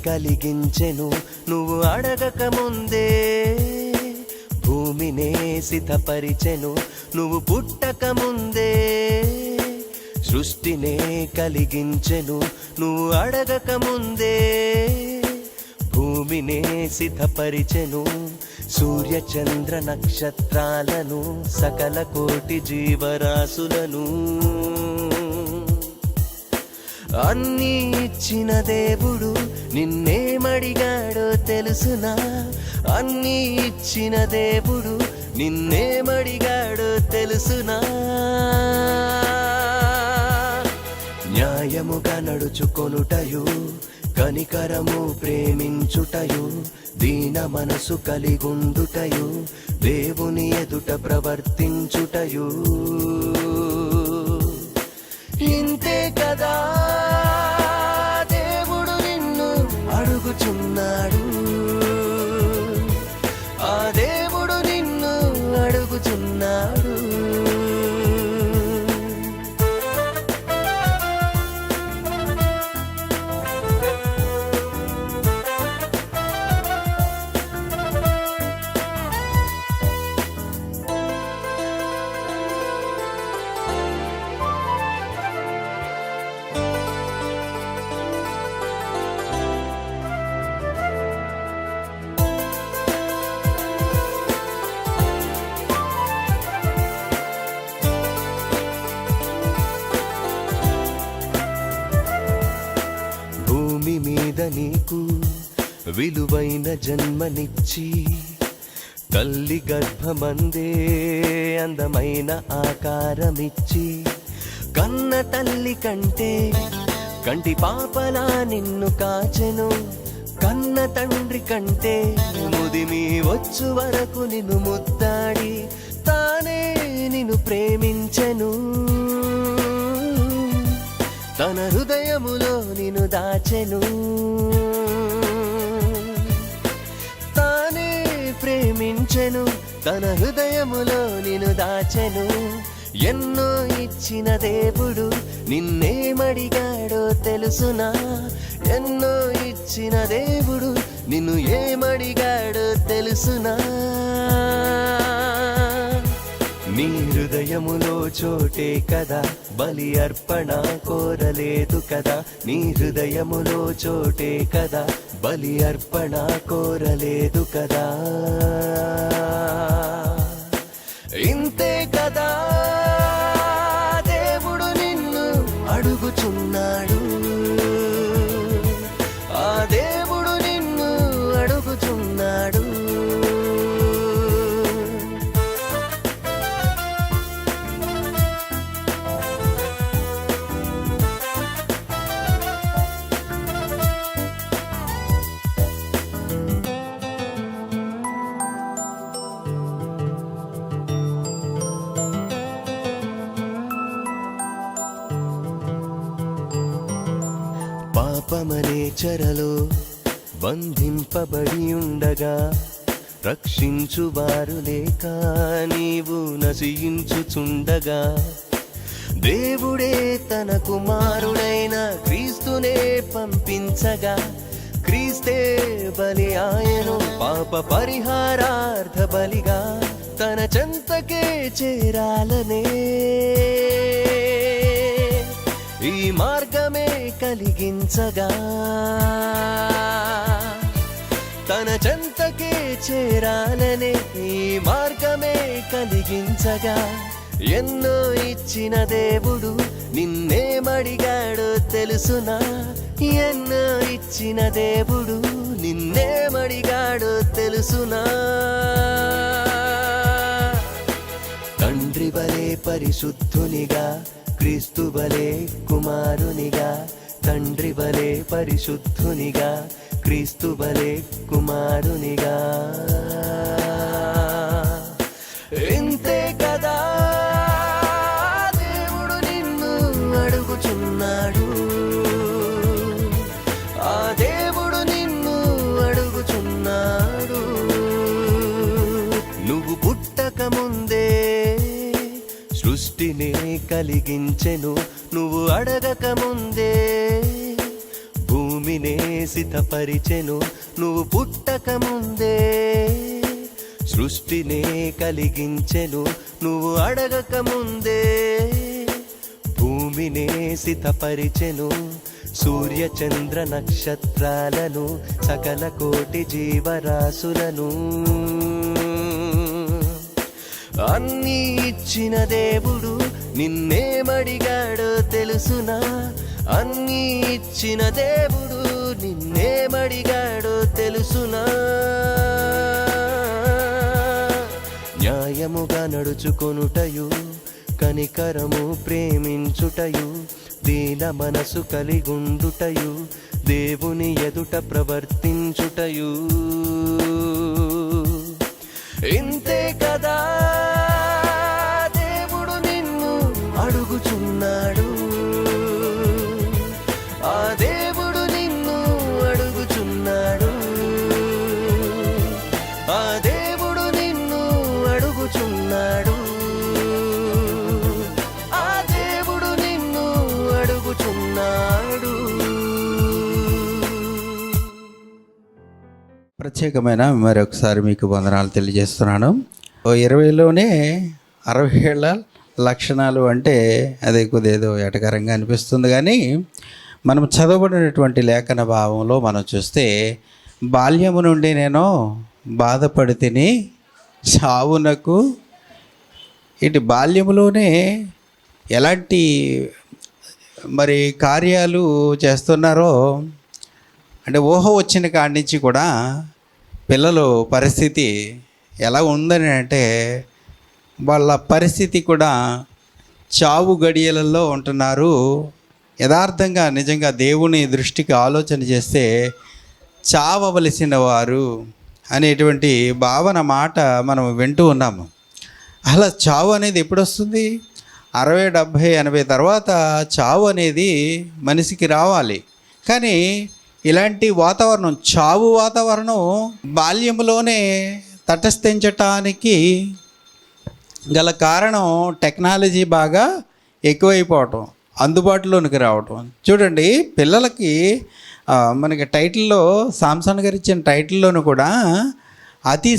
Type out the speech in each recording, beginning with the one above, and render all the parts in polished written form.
కలిగించెను నువ్వు అడగక ముందే, భూమినే సిద్ధపరిచెను నువ్వు పుట్టక ముందే, సృష్టినే కలిగించెను నువ్వు అడగక ముందే, భూమినే సిద్ధపరిచెను సూర్య చంద్ర నక్షత్రాలను సకల కోటి జీవరాశులను. అన్నీ ఇచ్చిన దేవుడు నిన్నేమడిగాడో తెలుసునా, అన్నీ ఇచ్చిన దేవుడు నిన్నేమడిగాడో తెలుసునా. న్యాయముగా నడుచుకొనుటయు, కనికరము ప్రేమించుటయు, దీన మనసు కలిగుండుటయు, దేవుని ఎదుట ప్రవర్తించుటయు. ఇంతే కదా దేవుడు నిన్ను అడుగుచున్నాడు, ఆ దేవుడు నిన్ను అడుగుచున్నాడు. భూమి మీద నీకు విలువైన జన్మనిచ్చి, తల్లి గర్భమందే అందమైన ఆకారమిచ్చి, కన్న తల్లి కంటే కంటి పాపలా నిన్ను కాచెను, కన్న తండ్రి కంటే ముదిమి వచ్చు వరకు నిన్ను ముద్దాడి తానే నిన్ను ప్రేమించెను, తన హృదయములో నిన్ను దాచెను, తానే ప్రేమించెను, తన హృదయములో నిన్ను దాచెను. ఎన్నో ఇచ్చిన దేవుడు నిన్నేమడిగాడో తెలుసునా, ఎన్నో ఇచ్చిన దేవుడు నిన్ను ఏమడిగాడో తెలుసునా. నీ హృదయములో చోటే కదా బలి అర్పణ కోరలేదు కదా, నీ హృదయములో చోటే కదా బలి అర్పణ కోరలేదు కదా. ఇంతే కదా దేవుడు నిన్ను అడుగుచున్నాడు, ఆ దేవుడు నిన్ను అడుగుచున్నాడు. పాపమనే చెరలో బంధింపబడి ఉండగా, రక్షించువారు లేక నీవు నశించుచుండగా, దేవుడే తన కుమారుడైన క్రీస్తునే పంపించగా, క్రీస్తే బలి ఆయను పాప పరిహారార్థ బలిగా, తన చెంతకే చేరాలనే ఈ మార్గమే కలిగించగా, తన చెంతకే చేరాలనే ఈ మార్గమే కలిగించగా. ఎన్నో ఇచ్చిన దేవుడు నిన్నేమడిగాడో తెలుసునా, ఎన్నో ఇచ్చిన దేవుడు నిన్నేమడిగాడో తెలుసునా. తండ్రి వలె పరిశుద్ధునిగా, క్రీస్తు వలె కుమారునిగా, తండ్రి వలె పరిశుద్ధునిగా, క్రీస్తు వలె కుమారునిగా. ఇంతే కదా దేవుడు నిన్ను అడుగుచున్నాడు, ఆ దేవుడు నిన్ను అడుగుచున్నాడు. నువ్వు పుట్టక ముందే సృష్టిని కలిగించెను నువ్వు అడగక ముందే, భూమి భూమినే సిద్ధపరిచెను నువ్వు పుట్టక ముందే, సృష్టినే కలిగించెను నువ్వు అడగక ముందే. భూమినే సిద్ధపరిచెను సూర్య చంద్ర నక్షత్రాలను సకల కోటి జీవరాశులను. అన్నీ ఇచ్చిన దేవుడు నిన్నేమడిగాడో తెలుసునా? అన్నీ ఇచ్చిన దేవుడు నిన్నేమడిగాడో తెలుసునా? న్యాయముగా నడుచుకొనుటయు, కనికరము ప్రేమించుటయు, దీన మనసు కలిగుండుటయు, దేవుని ఎదుట ప్రవర్తించుటయు. ఇంతే కదా దేవుడు నిన్ను అడుగుచున్నాడు. ఆ దేవుడు నిన్ను అడుగుచున్నాడు. ఆ దేవుడు నిన్ను అడుగుచున్నాడు. ఆ దేవుడు నిన్ను అడుగుచున్నాడు. ప్రత్యేకమైన మరొకసారి మీకు వందనాలు తెలియజేస్తున్నాను. 20లోనే 60 ఏళ్ళ లక్షణాలు అంటే అదే కొద్దిగా ఎటకరంగా అనిపిస్తుంది. కానీ మనం చదవబడినటువంటి లేఖన భావంలో మనం చూస్తే, బాల్యము నుండి నేను బాధపడి తిని చావునకు, ఇటు బాల్యములోనే ఎలాంటి మరి కార్యాలు చేస్తున్నారో అంటే ఊహ వచ్చిన కాడి నుంచి కూడా పిల్లలు పరిస్థితి ఎలా ఉందని అంటే, వాళ్ళ పరిస్థితి కూడా చావు గడియలలో ఉంటున్నారు. యథార్థంగా నిజంగా దేవుని దృష్టికి ఆలోచన చేస్తే చావవలసిన వారు అనేటువంటి భావన మాట మనం వింటూ ఉన్నాము. అలా చావు అనేది ఎప్పుడు వస్తుంది? 60, 70, 80 తర్వాత చావు అనేది మనిషికి రావాలి. కానీ ఇలాంటి వాతావరణం, చావు వాతావరణం బాల్యంలోనే తటస్థించటానికి గల కారణం టెక్నాలజీ బాగా ఎక్కువైపోవటం, అందుబాటులోనికి రావటం. చూడండి, పిల్లలకి మనకి టైటిల్లో సామ్సన్ గారు ఇచ్చిన టైటిల్లోనూ కూడా అతి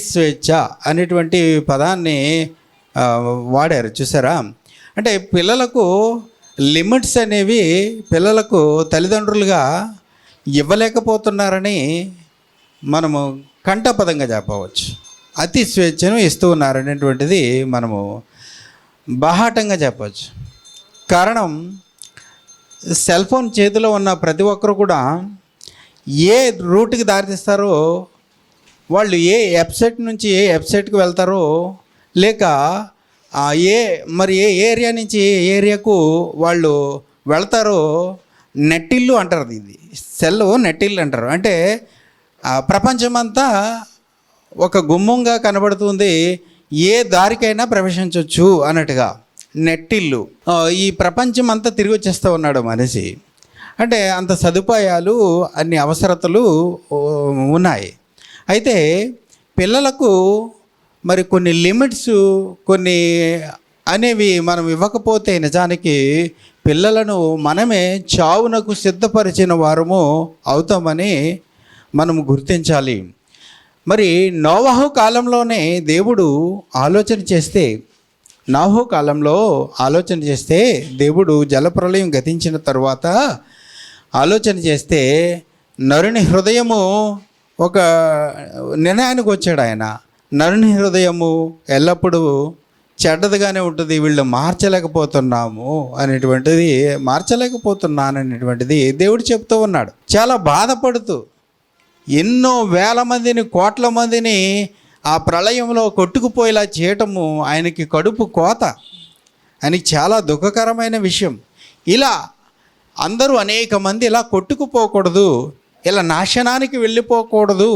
స్వేచ్ఛ అనేటువంటి పదాన్ని వాడారు. చూసారా? అంటే పిల్లలకు లిమిట్స్ అనేవి పిల్లలకు తల్లిదండ్రులుగా ఇవ్వలేకపోతున్నారని మనము కంఠపదంగా చెప్పవచ్చు. అతి స్వేచ్ఛను ఇస్తూ ఉన్నారనేటువంటిది మనము బాహాటంగా చెప్పవచ్చు. కారణం, సెల్ ఫోన్ చేతిలో ఉన్న ప్రతి ఒక్కరు కూడా ఏ రూట్కి దారితీస్తారో, వాళ్ళు ఏ వెబ్సైట్ నుంచి ఏ వెబ్సైట్కి వెళ్తారో, లేక ఏ ఏరియా నుంచి ఏ ఏరియాకు వాళ్ళు వెళ్తారో నెట్టిల్లు అంటారు. ఇది సెల్ నెట్టిల్లు అంటారు. అంటే ప్రపంచమంతా ఒక గుమ్మంగా కనబడుతుంది, ఏ దారికైనా ప్రవేశించవచ్చు అన్నట్టుగా నెట్టిల్లు. ఈ ప్రపంచం అంతా తిరిగి వచ్చేస్తూ ఉన్నాడు మనిషి. అంటే అంత సదుపాయాలు, అన్ని అవసరతలు ఉన్నాయి. అయితే పిల్లలకు మరి కొన్ని లిమిట్స్ కొన్ని అనేవి మనం ఇవ్వకపోతే నిజానికి పిల్లలను మనమే చావునకు సిద్ధపరిచిన వారము అవుతామని మనము గుర్తించాలి. మరి నోవహు కాలంలోనే దేవుడు ఆలోచన చేస్తే దేవుడు జలప్రలయం గతించిన తర్వాత ఆలోచన చేస్తే నరుని హృదయము ఒక నిర్ణయానికి వచ్చాడు ఆయన. నరుని హృదయము ఎల్లప్పుడూ చెడ్డదిగానే ఉంటుంది, వీళ్ళు మార్చలేకపోతున్నాననేటువంటిది దేవుడు చెప్తూ ఉన్నాడు. చాలా బాధపడుతూ ఎన్నో వేల మందిని, కోట్ల మందిని ఆ ప్రళయంలో కొట్టుకుపోయేలా చేయటము ఆయనకి కడుపు కోత, ఆయనకి చాలా దుఃఖకరమైన విషయం. ఇలా అందరూ అనేక మంది ఇలా కొట్టుకుపోకూడదు, ఇలా నాశనానికి వెళ్ళిపోకూడదు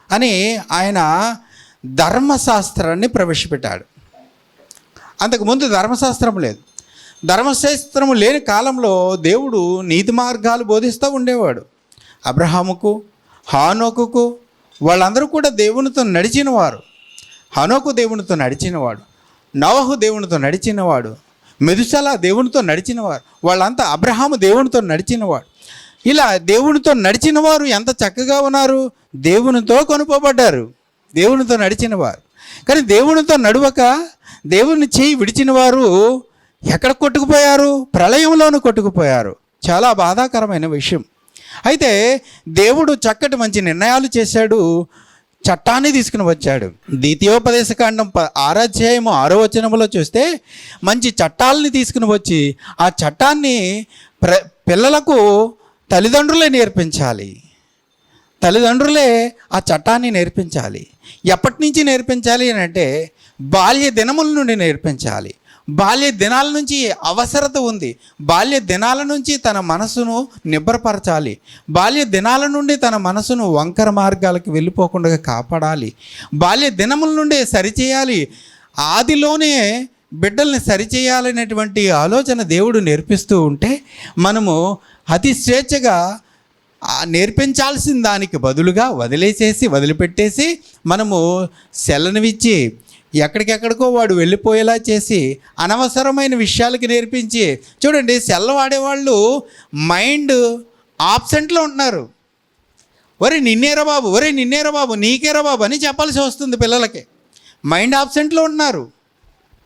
అని ఆయన ధర్మశాస్త్రాన్ని ప్రవేశపెట్టాడు. అంతకుముందు ధర్మశాస్త్రం లేదు. ధర్మశాస్త్రము లేని కాలంలో దేవుడు నీతి మార్గాలు బోధిస్తూ ఉండేవాడు. అబ్రహాముకు, హానోకుకు వాళ్ళందరూ కూడా దేవునితో నడిచినవారు. హనోకు దేవునితో నడిచినవాడు, నోవహు దేవునితో నడిచినవాడు, మెతుషెల దేవునితో నడిచినవారు. వాళ్ళంతా అబ్రహాము దేవునితో నడిచినవాడు. ఇలా దేవునితో నడిచిన వారు ఎంత చక్కగా ఉన్నారు, దేవునితో కొనుకోబడ్డారు, దేవునితో నడిచిన వారు. కానీ దేవునితో నడవక దేవుని చేయి విడిచిన వారు ఎక్కడ కొట్టుకుపోయారు? ప్రళయంలోనూ కొట్టుకుపోయారు. చాలా బాధాకరమైన విషయం. అయితే దేవుడు చక్కటి మంచి నిర్ణయాలు చేశాడు, చట్టాన్ని తీసుకుని వచ్చాడు. ద్వితీయోపదేశకాండం 6వ అధ్యాయం 6వ వచనంలో చూస్తే మంచి చట్టాలని తీసుకుని వచ్చి ఆ చట్టాన్ని పిల్లలకు తల్లిదండ్రులే నేర్పించాలి. తల్లిదండ్రులే ఆ చట్టాన్ని నేర్పించాలి. ఎప్పటి నుంచి నేర్పించాలి అని అంటే బాల్య దినముల నుండి నేర్పించాలి. బాల్య దినాల నుంచి అవసరత ఉంది. బాల్య దినాల నుంచి తన మనసును నిబ్బరపరచాలి. బాల్య దినాల నుండి తన మనసును వంకర మార్గాలకు వెళ్ళిపోకుండా కాపాడాలి. బాల్య దినముల నుండే సరిచేయాలి. ఆదిలోనే బిడ్డల్ని సరిచేయాలనేటువంటి ఆలోచన దేవుడు నేర్పిస్తూ ఉంటే మనము అతి స్వేచ్ఛగా నేర్పించాల్సిన దానికి బదులుగా వదిలిపెట్టేసి మనము సెలవునిచ్చి ఎక్కడికెక్కడికో వాడు వెళ్ళిపోయేలా చేసి అనవసరమైన విషయాలకి నేర్పించి, చూడండి సెల్ వాడేవాళ్ళు మైండ్ ఆబ్సెంట్లో ఉంటున్నారు. ఒరే నిన్నేరా బాబు నీకేరా బాబు అని చెప్పాల్సి వస్తుంది పిల్లలకి. మైండ్ ఆబ్సెంట్లో ఉంటున్నారు.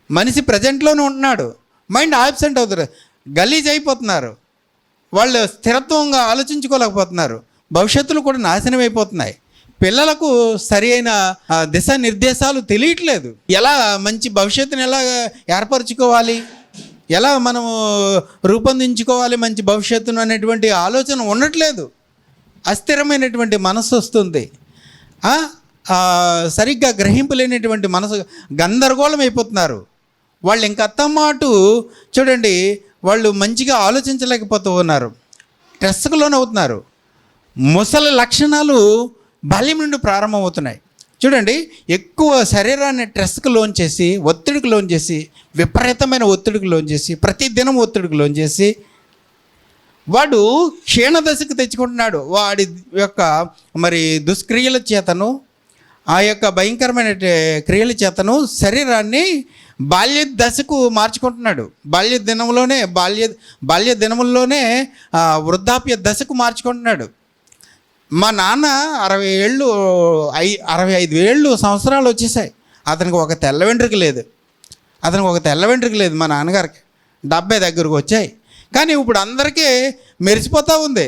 మనిషి ప్రజెంట్లోనే ఉంటున్నాడు, మైండ్ ఆబ్సెంట్ అవుతారు. గలీజ్ అయిపోతున్నారు. వాళ్ళు స్థిరత్వంగా ఆలోచించుకోలేకపోతున్నారు. భవిష్యత్తులు కూడా నాశనం అయిపోతున్నాయి. పిల్లలకు సరి అయిన దిశానిర్దేశాలు తెలియట్లేదు. ఎలా మంచి భవిష్యత్తుని ఎలా ఏర్పరచుకోవాలి, ఎలా మనము రూపొందించుకోవాలి మంచి భవిష్యత్తును అనేటువంటి ఆలోచన ఉండట్లేదు. అస్థిరమైనటువంటి మనసు వస్తుంది. సరిగ్గా గ్రహింపులేనటువంటి మనసు, గందరగోళం అయిపోతున్నారు. వాళ్ళు ఇంక అత్తమాటు చూడండి, వాళ్ళు మంచిగా ఆలోచించలేకపోతూ ఉన్నారు, స్ట్రెస్కు లోనవుతున్నారు. ముసలి లక్షణాలు బాల్యం నుండి ప్రారంభమవుతున్నాయి. చూడండి, ఎక్కువ శరీరాన్ని స్ట్రెస్కు లోన్ చేసి, ఒత్తిడికి లోన్ చేసి, విపరీతమైన ఒత్తిడికి లోన్ చేసి, ప్రతిదినం ఒత్తిడికి లోన్ చేసి వాడు క్షీణదశకు తెచ్చుకుంటున్నాడు. వాడి యొక్క మరి దుష్క్రియల చేతను, ఆ యొక్క భయంకరమైన క్రియల చేతను శరీరాన్ని బాల్య దశకు మార్చుకుంటున్నాడు. బాల్య దినముల్లోనే వృద్ధాప్య దశకు మార్చుకుంటున్నాడు. మా నాన్న 65 సంవత్సరాలు వచ్చేసాయి. అతనికి ఒక తెల్ల వెంట్రుక లేదు. మా నాన్నగారికి 70 దగ్గరకు వచ్చాయి. కానీ ఇప్పుడు అందరికీ మెరిసిపోతూ ఉంది.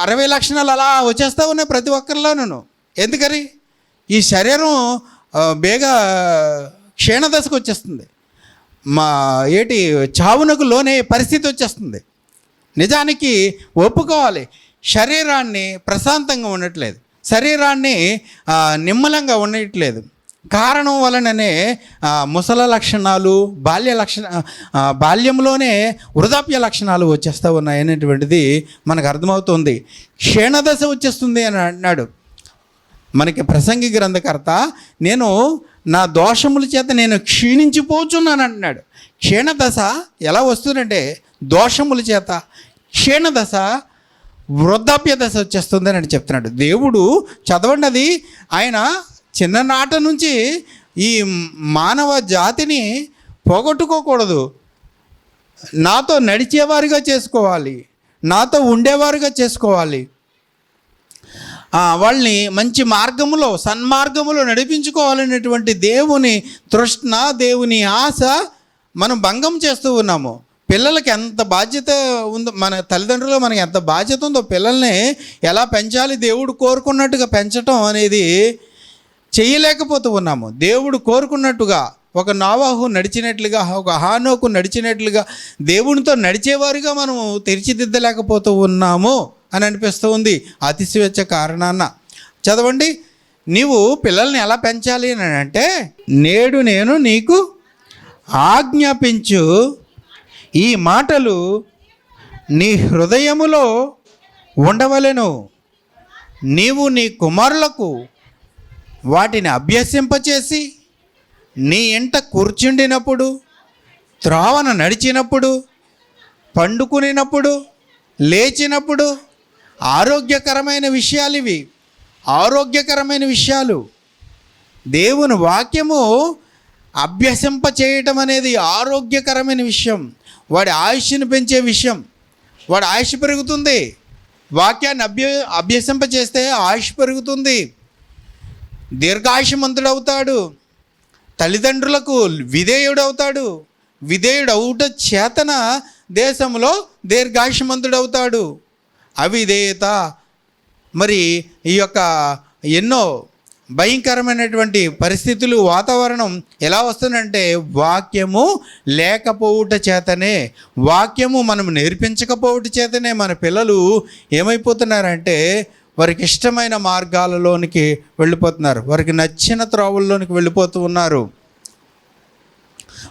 60 లక్షణాలు అలా వచ్చేస్తూ ఉన్నాయి ప్రతి ఒక్కరిలోనూ. ఎందుకని? ఈ శరీరం బేగా క్షీణదశకు వచ్చేస్తుంది. చావునకు లోనే పరిస్థితి వచ్చేస్తుంది. నిజానికి ఒప్పుకోవాలి, శరీరాన్ని ప్రశాంతంగా ఉండట్లేదు, శరీరాన్ని నిమ్మలంగా ఉండట్లేదు. కారణం వలననే ముసల లక్షణాలు, బాల్యంలోనే వృద్ధాప్య లక్షణాలు వచ్చేస్తూ ఉన్నాయి అనేటువంటిది మనకు అర్థమవుతుంది. క్షీణదశ వచ్చేస్తుంది అని అన్నాడు మనకి ప్రసంగి గ్రంథకర్త. నేను నా దోషముల చేత నేను క్షీణించిపోచున్నాను అంటున్నాడు. క్షీణదశ ఎలా వస్తుందంటే దోషముల చేత, క్షీణదశ వృద్ధాప్య దశ వచ్చేస్తుంది అని చెప్తున్నాడు దేవుడు. చదవండి, అది ఆయన చిన్ననాట నుంచి ఈ మానవ జాతిని పోగొట్టుకోకూడదు, నాతో నడిచేవారుగా చేసుకోవాలి, నాతో ఉండేవారుగా చేసుకోవాలి, వాళ్ళని మంచి మార్గములో, సన్మార్గములో నడిపించుకోవాలనేటువంటి దేవుని తృష్ణ, దేవుని ఆశ మనం భంగం చేస్తూ ఉన్నాము. పిల్లలకి ఎంత బాధ్యత ఉందో, మన తల్లిదండ్రులు మనకి ఎంత బాధ్యత ఉందో పిల్లల్ని ఎలా పెంచాలి, దేవుడు కోరుకున్నట్టుగా పెంచటం అనేది చేయలేకపోతూ ఉన్నాము. దేవుడు కోరుకున్నట్టుగా ఒక నోవాహు నడిచినట్లుగా, ఒక హానోకు నడిచినట్లుగా దేవునితో నడిచేవారుగా మనం తీర్చిదిద్దలేకపోతూ ఉన్నాము అని అనిపిస్తూ ఉంది అతిస్వేచ్ఛ కారణాన. చదవండి, నీవు పిల్లల్ని ఎలా పెంచాలి అని అంటే, నేడు నేను నీకు ఆజ్ఞాపించు ఈ మాటలు నీ హృదయములో ఉండవలెను, నీవు నీ కుమారులకు వాటిని అభ్యసింపచేసి నీ ఇంట కూర్చుండినప్పుడు, త్రోవన నడిచినప్పుడు, పండుకునినప్పుడు, లేచినప్పుడు. ఆరోగ్యకరమైన విషయాలు ఇవి, ఆరోగ్యకరమైన విషయాలు. దేవుని వాక్యము అభ్యసింప చేయటం అనేది ఆరోగ్యకరమైన విషయం, వాడి ఆయుష్ని పెంచే విషయం. వాడు ఆయుష్ పెరుగుతుంది. వాక్యాన్ని అభ్యసింపచేస్తే ఆయుష్ పెరుగుతుంది, దీర్ఘాయుషమంతుడవుతాడు, తల్లిదండ్రులకు విధేయుడవుతాడు. విధేయుడు అవుట చేతన దేశంలో దీర్ఘాయుషమంతుడవుతాడు. అవిధేయత మరి ఈ యొక్క ఎన్నో భయంకరమైనటువంటి పరిస్థితులు, వాతావరణం ఎలా వస్తుందంటే వాక్యము లేకపోవుట చేతనే, వాక్యము మనం నేర్పించకపోవుట చేతనే మన పిల్లలు ఏమైపోతున్నారంటే వారికి ఇష్టమైన మార్గాలలోనికి వెళ్ళిపోతున్నారు, వారికి నచ్చిన త్రోవల్లోనికి వెళ్ళిపోతూ ఉన్నారు.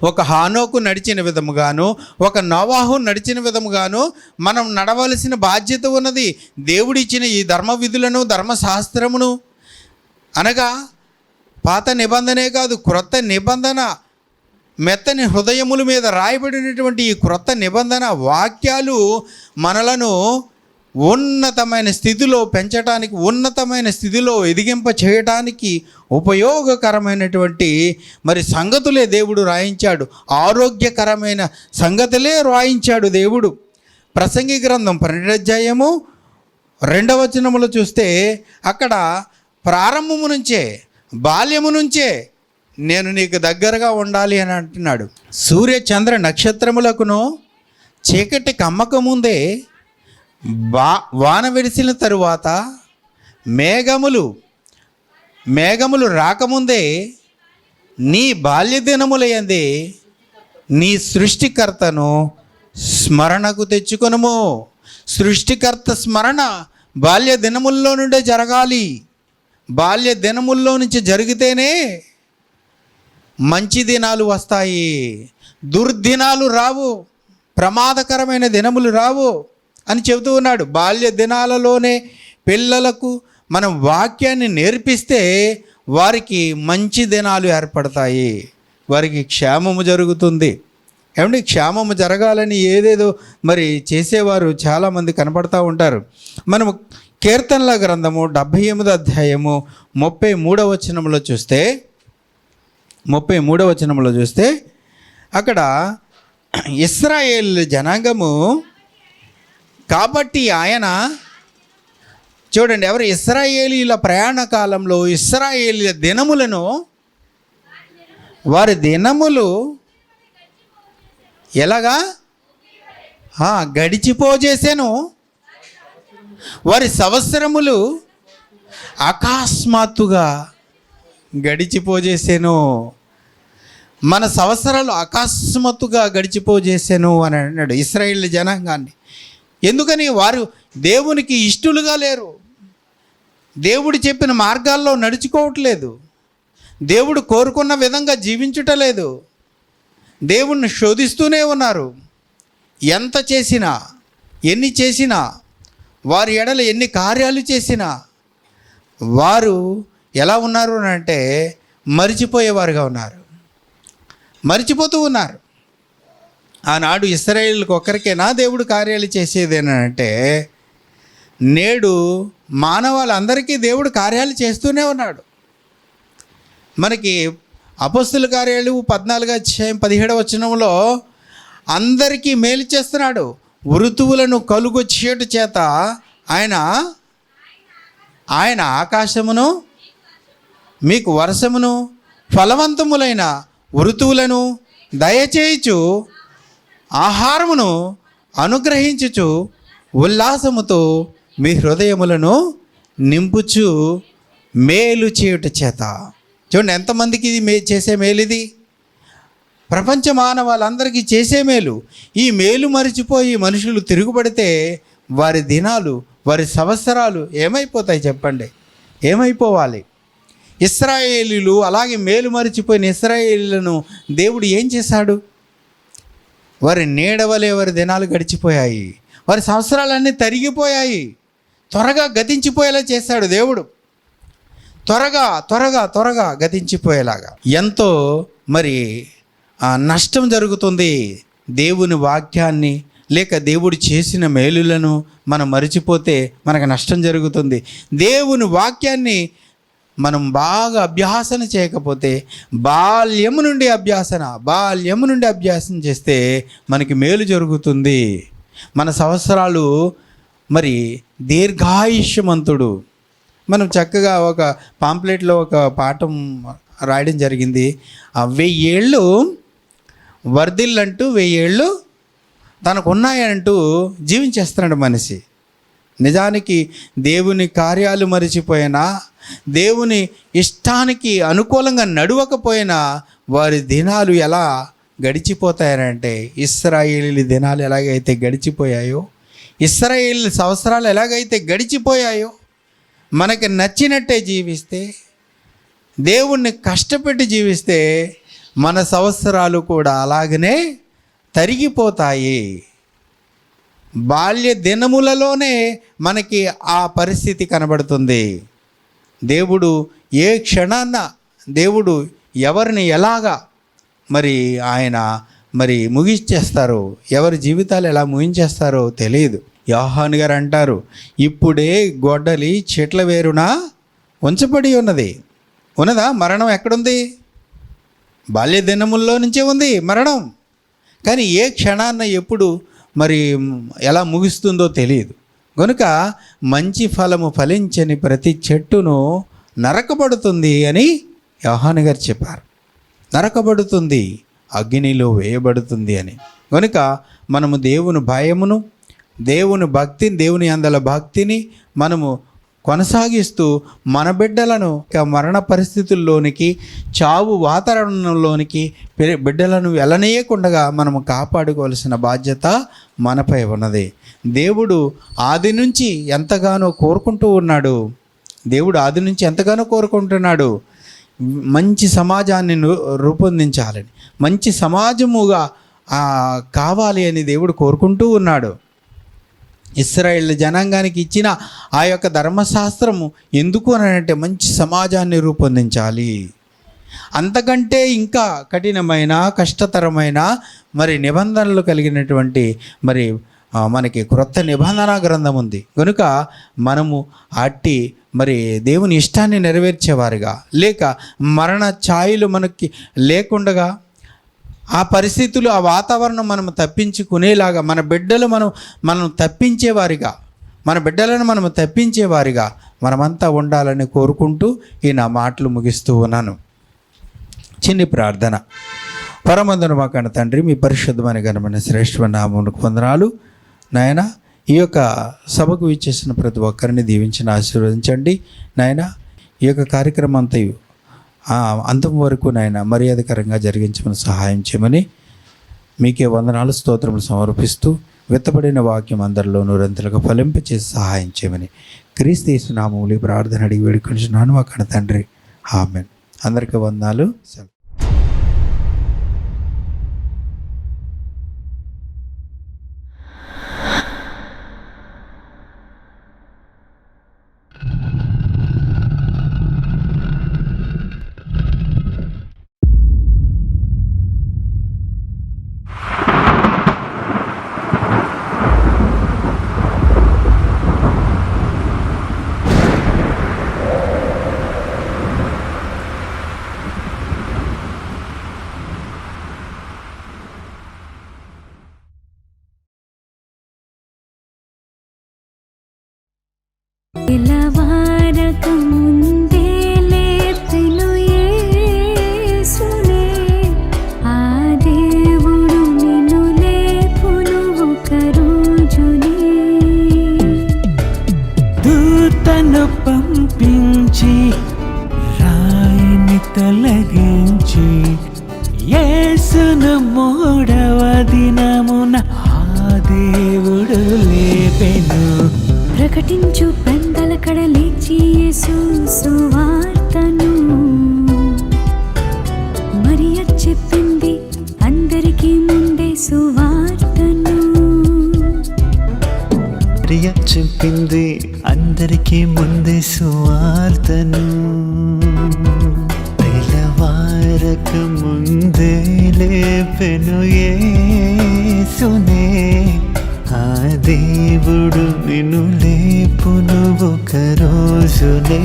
ఒక హానోకు నడిచిన విధముగాను, ఒక నోవాహు నడిచిన విధముగాను మనం నడవలసిన బాధ్యత ఉన్నది. దేవుడిచ్చిన ఈ ధర్మ విధులను, ధర్మశాస్త్రమును, అనగా పాత నిబంధనే కాదు, క్రొత్త నిబంధన, మెత్తని హృదయముల మీద రాయబడినటువంటి ఈ క్రొత్త నిబంధన వాక్యాలు మనలను ఉన్నతమైన స్థితిలో పెంచడానికి, ఉన్నతమైన స్థితిలో ఎదిగింప చేయడానికి ఉపయోగకరమైనటువంటి మరి సంగతులే దేవుడు రాయించాడు. ఆరోగ్యకరమైన సంగతులే రాయించాడు దేవుడు. ప్రసంగి గ్రంథం 12వ అధ్యాయము 2వ వచనములో చూస్తే అక్కడ ప్రారంభము నుంచే, బాల్యము నుంచే నేను నీకు దగ్గరగా ఉండాలి అని అంటున్నాడు. సూర్య చంద్ర నక్షత్రములకును చీకటి కమ్మకముందే, వాన విడిసిన తరువాత, మేఘములు రాకముందే, నీ బాల్య దినములయందే నీ సృష్టికర్తను స్మరణకు తెచ్చుకొనుము. సృష్టికర్త స్మరణ బాల్య దినముల్లో నుండే జరగాలి. బాల్య దినముల్లో నుంచి జరిగితేనే మంచి దినాలు వస్తాయి, దుర్దినాలు రావు, ప్రమాదకరమైన దినములు రావు అని చెబుతూ ఉన్నాడు. బాల్య దినాలలోనే పిల్లలకు మనం వాక్యాన్ని నేర్పిస్తే వారికి మంచి దినాలు ఏర్పడతాయి, వారికి క్షేమము జరుగుతుంది. ఏమంటే క్షేమము జరగాలని ఏదేదో మరి చేసేవారు చాలామంది కనపడతా ఉంటారు. మనము కీర్తనల గ్రంథము 78వ అధ్యాయము 33వ వచనంలో చూస్తే, 33వ వచనంలో చూస్తే అక్కడ ఇశ్రాయేల్ జనాంగము కాబట్టి ఆయన, చూడండి, ఎవరు ఇశ్రాయేలీల ప్రయాణ కాలంలో ఇశ్రాయేలీల దినములను, వారి దినములు ఎలాగా గడిచిపోజేసాను, వారి సంవత్సరములు అకస్మాత్తుగా గడిచిపోజేసాను. మన సంవత్సరాలు అకస్మాత్తుగా గడిచిపోజేసాను అని అన్నాడు ఇశ్రాయేల్ జనాంగాన్ని. ఎందుకని? వారు దేవునికి ఇష్టలుగా లేరు, దేవుడు చెప్పిన మార్గాల్లో నడుచుకోవట్లేదు, దేవుడు కోరుకున్న విధంగా జీవించుటలేదు, దేవుణ్ణి శోధిస్తూనే ఉన్నారు. ఎంత చేసినా, ఎన్ని చేసినా, వారి ఎడల ఎన్ని కార్యాలు చేసినా వారు ఎలా ఉన్నారు అంటే మరిచిపోయేవారుగా ఉన్నారు, మరిచిపోతూ ఉన్నారు. ఆనాడు ఇశ్రాయేలుకు ఒక్కరికేనా దేవుడు కార్యాలు చేసేదేనంటే నేడు మానవాళ్ళందరికీ దేవుడు కార్యాలు చేస్తూనే ఉన్నాడు. మనకి అపొస్తలుల కార్యాలు 14వ అధ్యాయం 17వ వచనంలో అందరికీ మేలు చేస్తున్నాడు. ఋతువులను కలుగొచ్చేట చేత ఆయన ఆకాశమును మీకు వర్షమును ఫలవంతములైన ఋతువులను దయచేయుచు ఆహారమును అనుగ్రహించుచు ఉల్లాసముతో మీ హృదయములను నింపుచు మేలు చేయుట చేత. చూడండి ఎంతమందికి ఇది చేసే మేలు, ఇది ప్రపంచ మానవాళ్ళందరికీ చేసే మేలు. ఈ మేలు మరిచిపోయి మనుషులు తిరుగుబడితే వారి దినాలు, వారి సంవత్సరాలు ఏమైపోతాయి చెప్పండి? ఏమైపోవాలి? ఇశ్రాయేలీలు అలాగే మేలు మరిచిపోయిన ఇశ్రాయేలీలను దేవుడు ఏం చేశాడు? వారి నీడవలే వారి దినాలు గడిచిపోయాయి, వారి సంవత్సరాలన్నీ తరిగిపోయాయి, త్వరగా గతించిపోయేలా చేశాడు దేవుడు. త్వరగా గతించిపోయేలాగా. ఎంతో మరి నష్టం జరుగుతుంది. దేవుని వాక్యాన్ని లేక దేవుడు చేసిన మేలులను మనం మరిచిపోతే మనకు నష్టం జరుగుతుంది. దేవుని వాక్యాన్ని మనం బాగా అభ్యాసన చేయకపోతే, బాల్యము నుండి అభ్యాసం చేస్తే మనకి మేలు జరుగుతుంది. మన సంవత్సరాలు మరి దీర్ఘాయుష్యమంతుడు. మనం చక్కగా ఒక పాంప్లెట్లో ఒక పాఠం రాయడం జరిగింది. 1000 ఏళ్ళు వర్ధిల్లంటూ 1000 ఏళ్ళు తనకున్నాయంటూ జీవించేస్తున్నాడు మనిషి. నిజానికి దేవుని కార్యాలు మరిచిపోయినా, దేవుని ఇష్టానికి అనుకూలంగా నడవకపోయినా వారి దినాలు ఎలా గడిచిపోతాయనంటే, ఇశ్రాయేలు దినాలు ఎలాగైతే గడిచిపోయాయో, ఇశ్రాయేలు సంవత్సరాలు ఎలాగైతే గడిచిపోయాయో, మనకి నచ్చినట్టే జీవిస్తే, దేవుణ్ణి కష్టపెట్టి జీవిస్తే మన సంవత్సరాలు కూడా అలాగనే తరిగిపోతాయి. బాల్య దినములలోనే మనకి ఆ పరిస్థితి కనబడుతుంది. దేవుడు ఏ క్షణాన్న దేవుడు ఎవరిని ఎలాగా మరి ఆయన మరి ముగించేస్తారో, ఎవరి జీవితాలు ఎలా ముగించేస్తారో తెలియదు. యోహాను గారు అంటారు, ఇప్పుడే గొడ్డలి చెట్ల వేరున ఉంచబడి ఉన్నది. ఉన్నదా? మరణం ఎక్కడుంది? బాల్య దినముల్లో నుంచే ఉంది మరణం. కానీ ఏ క్షణాన్న ఎప్పుడు మరి ఎలా ముగిస్తుందో తెలియదు. కనుక మంచి ఫలము ఫలించని ప్రతి చెట్టును నరకబడుతుంది అని యోహాను గారు చెప్పారు. నరకబడుతుంది, అగ్నిలో వేయబడుతుంది అని. కనుక మనము దేవుని భయమును, దేవుని భక్తిని, దేవుని అందల భక్తిని మనము కొనసాగిస్తూ మన బిడ్డలను మరణ పరిస్థితుల్లోనికి, చావు వాతావరణంలోనికి బిడ్డలను వెళ్ళనీయకుండా మనము కాపాడుకోవాల్సిన బాధ్యత మనపై ఉన్నది. దేవుడు ఆది నుంచి ఎంతగానో కోరుకుంటూ ఉన్నాడు. దేవుడు ఆది నుంచి ఎంతగానో కోరుకుంటున్నాడు, మంచి సమాజాన్ని రూపొందించాలని, మంచి సమాజముగా కావాలి అని దేవుడు కోరుకుంటూ ఉన్నాడు. ఇశ్రాయేల్ జనాంగానికి ఇచ్చిన ఆ యొక్క ధర్మశాస్త్రము ఎందుకు అనంటే మంచి సమాజాన్ని రూపొందించాలి. అంతకంటే ఇంకా కఠినమైన, కష్టతరమైన మరి నిబంధనలు కలిగినటువంటి మరి మనకి క్రొత్త నిబంధన గ్రంథం ఉంది. కనుక మనము అట్టి మరి దేవుని ఇష్టాన్ని నెరవేర్చేవారుగా, లేక మరణ ఛాయలు మనకి లేకుండగా, ఆ పరిస్థితులు, ఆ వాతావరణం మనం తప్పించుకునేలాగా మన బిడ్డలు మనం తప్పించేవారిగా, మన బిడ్డలను మనం తప్పించేవారిగా మనమంతా ఉండాలని కోరుకుంటూ ఈ నా మాటలు ముగిస్తూ ఉన్నాను. చిన్ని ప్రార్థన. పరమందున మా కన్న తండ్రి, మీ పరిశుద్ధమైన ఘనమైన శ్రేష్ఠమైన నామమునకు వందనాలు. నాయన, ఈ యొక్క సభకు ఇచ్చేసిన ప్రతి ఒక్కరిని దీవించిన ఆశీర్వదించండి. నాయన, ఈ యొక్క కార్యక్రమం అంతయు అంతం వరకు నాయన మర్యాదకరంగా జరిగించమని సహాయం చేయమని మీకే వందనాలు, స్తోత్రములు సమర్పిస్తూ విత్తబడిన వాక్యం అందరిలో నూరంతలుగా ఫలింపచేసి సహాయం చేయమని క్రీస్తు యేసు నామములో ప్రార్థన అడిగి వేడుకొంచున్నాను మా కన్న తండ్రి. ఆమేన్. అందరికీ వందనాలు. తెల్లవారక ముందే లేపెను యేసునే, ఆ దేవుడు నిన్ను లేపును ఒక రోజునే. దూతను పంపించి రాయిని తొలగించి యేసును 3వ దినమున ఆ దేవుడు లేపెను. ప్రకటించు పెందలకడ లేచి యేసు సువార్తను, మరియ చెప్పింది అందరికీ ముందే సువార్తను. మరియ చెప్పింది అందరికీ ముందే సువార్తను. తెల్లవారక ముందే లేపెను యేసునే, ఆ దేవుడు నిన్ను లేపును ఒక రోజునే.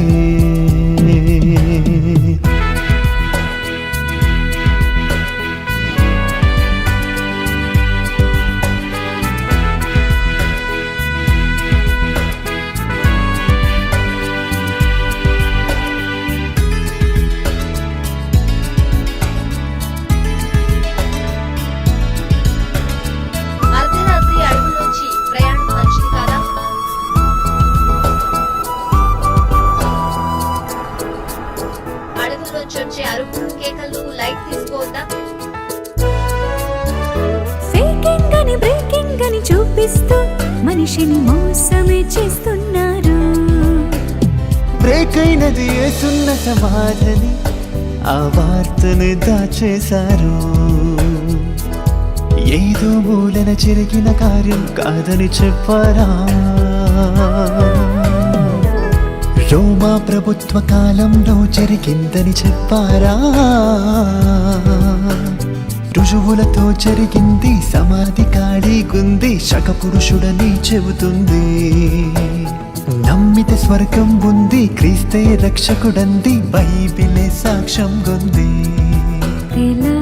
వచ్చొచ్చే అరుపులు కేకలు లైట్ తీసుకోవద్దా? ఫేకింగ్ అని బ్రేకింగ్ అని చూపిస్తూ మనిషిని మోసమే చేస్తున్నారు. బ్రేక్ అయినది ఏసున్న సమాధని ఆ వార్తని దాచేశారు. ఏదో మూలన జరిగిన కార్యం కాదని చెప్పారా? రోమా ప్రభుత్వ కాలంలో జరిగిందని చెప్పారా? రుజువులతో జరిగింది, సమాధి ఖాళీగుంది, శకపురుషుడని చెబుతుంది. నమ్మితే స్వర్గం ఉంది, క్రీస్తే రక్షకుడంది, బైబిలే సాక్ష్యం ఉంది. ఎలా